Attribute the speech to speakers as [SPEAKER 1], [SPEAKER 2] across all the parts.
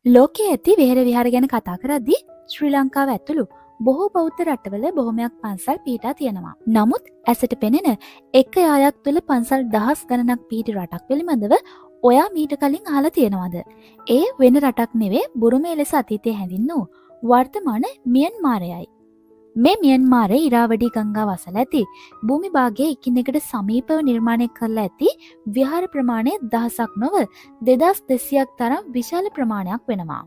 [SPEAKER 1] ලෝකයේ ඇති වෙහෙර විහාර ගැන කතා කරද්දී ශ්‍රී ලංකාව ඇතුළු බොහෝ බෞද්ධ රටවල බොහොමයක් පන්සල් පිහිටා තියෙනවා. නමුත් ඇසට පෙනෙන එක යායක් තුළ පන්සල් දහස් ගණනක් පිහිටි රටක් පිළිබඳව ඔයා මීට කලින් අහලා තියෙනවද? ඒ වෙන රටක් නෙවෙයි බුරුමේ ලෙස අතීතයේ හැඳින්වූ වර්තමාන මියන්මාරයයි. මේ මියන්මාරයේ ඉරාවඩී ගංගාව අසල ඇති භූමි භාගයේ එකිනෙකට සමීපව නිර්මාණය කරලා ඇති විහාර ප්‍රමාණය දහසක් නොව 2200ක් තරම් විශාල ප්‍රමාණයක් වෙනවා.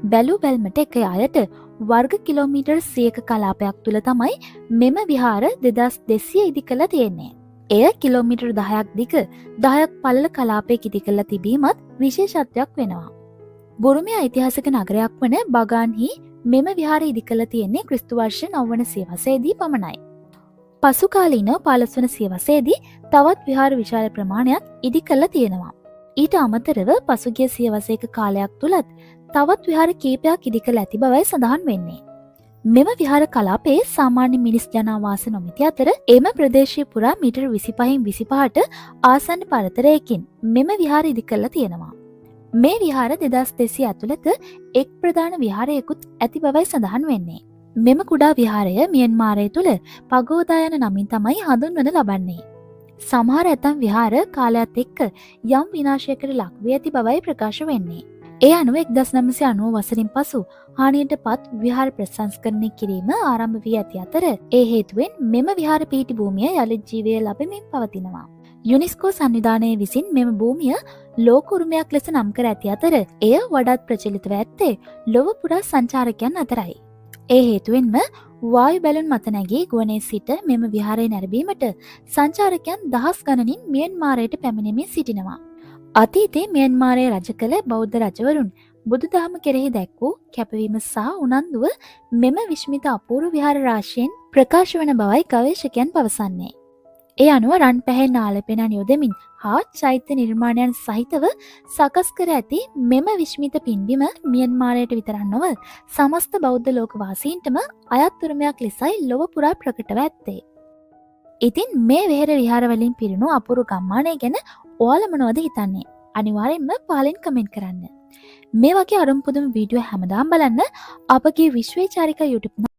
[SPEAKER 1] බැලූ බැල්මට එක අයට වර්ග කිලෝමීටර් 100ක කලාපයක් තුල තමයි මෙම විහාර 2200 ඉදි කරලා තියෙන්නේ. එය කිලෝමීටර් 10ක් දිග 10ක් පළල කලාපයක ඉදි කරලා තිබීමත් විශේෂත්වයක් වෙනවා. බුරුමේ ඓතිහාසික නගරයක් වන බගාන්හි මෙම විහාරය ඉදි කරලා තියෙන්නේ ක්‍රිස්තු වර්ෂ 9 වන සියවසේදී පමණයි. පසු කාලීනව 15 වන සියවසේදී තවත් විහාර විශාල ප්‍රමාණයක් ඉදි කරලා තියෙනවා. ඊට අමතරව පසුගිය සියවසේක කාලයක් තුලත් තවත් විහාර කීපයක් ඉදි කරලා ඇති බවයි සඳහන් වෙන්නේ. මෙම විහාර කලාපයේ සාමාන්‍ය මිනිස් ජනාවාස නොමැති අතර එම ප්‍රදේශය පුරා මීටර් 25න් 25ට ආසන්න පරතරයකින් මෙම විහාර ඉදි කරලා තියෙනවා. මේ විහාර 2200 ඇතුළත එක් ප්‍රධාන විහාරයකුත් ඇති බවයි සඳහන් වෙන්නේ. මෙම කුඩා විහාරය මියන්මාරය තුළ පගෝදා යන නමින් තමයි හඳුන්වනු ලබන්නේ. සමහර ඇතම් විහාර කාලයත් එක්ක යම් විනාශයකට ලක් වී ඇති බවයි ප්‍රකාශ වෙන්නේ. ඒ අනුව 1990 වසරින් පසු හානියට පත් විහාර ප්‍රසංස්කරණය කිරීම ආරම්භ වී ඇති අතර ඒ හේතුවෙන් මෙම විහාර පිහිටි භූමිය යළිත් ජීවය ලැබෙමින් පවතිනවා. යුනෙස්කෝ සංවිධානය විසින් මෙම භූමිය ලෝක උරුමයක් ලෙස නම් කර ඇති අතර එය වඩාත් ප්‍රචලිතව ඇත්තේ ලොව පුරා සංචාරකයන් අතරයි. ඒ හේතුවෙන්ම වායු බැලුන් මත නැගී ගුවනේ සිට මෙම විහාරය නැරඹීමට සංචාරකයන් දහස් ගණනින් මියන්මාරයට පැමිණෙමින් සිටිනවා. අතීතයේ මියන්මාරයේ රජ කළ බෞද්ධ රජවරුන් බුදුදහම කෙරෙහි දැක් වූ කැපවීම සහ උනන්දුව මෙම විශ්මිත අපූර්ව විහාර රාශියෙන් ප්‍රකාශ වන බවයි ගවේෂකයන් පවසන්නේ. ඒ අනුව රන් පැහැෙන් ආලපනයන් යොදමින් හා චෛත්‍ය නිර්මාණයන් සහිතව සකස් කර ඇති මෙම විශ්මිත පින්බිම මියන්මාරයට විතරක් නොව සමස්ත බෞද්ධ ලෝකවාසීන්ටම අයත් උරුමයක් ලෙසයි ලොව පුරා ප්‍රකටව ඇත්තේ. ඉතින් මේ වෙහෙර විහාර වලින් පිරුණු අපූර්ව ගම්මානය ගැන ඔයාලා මොනවද හිතන්නේ? අනිවාර්යෙන්ම පහලින් කමෙන්ට් කරන්න. මේ වගේ අරුම් පුදුම වීඩියෝ හැමදාම බලන්න අපගේ විශ්වවිචාරිකා YouTube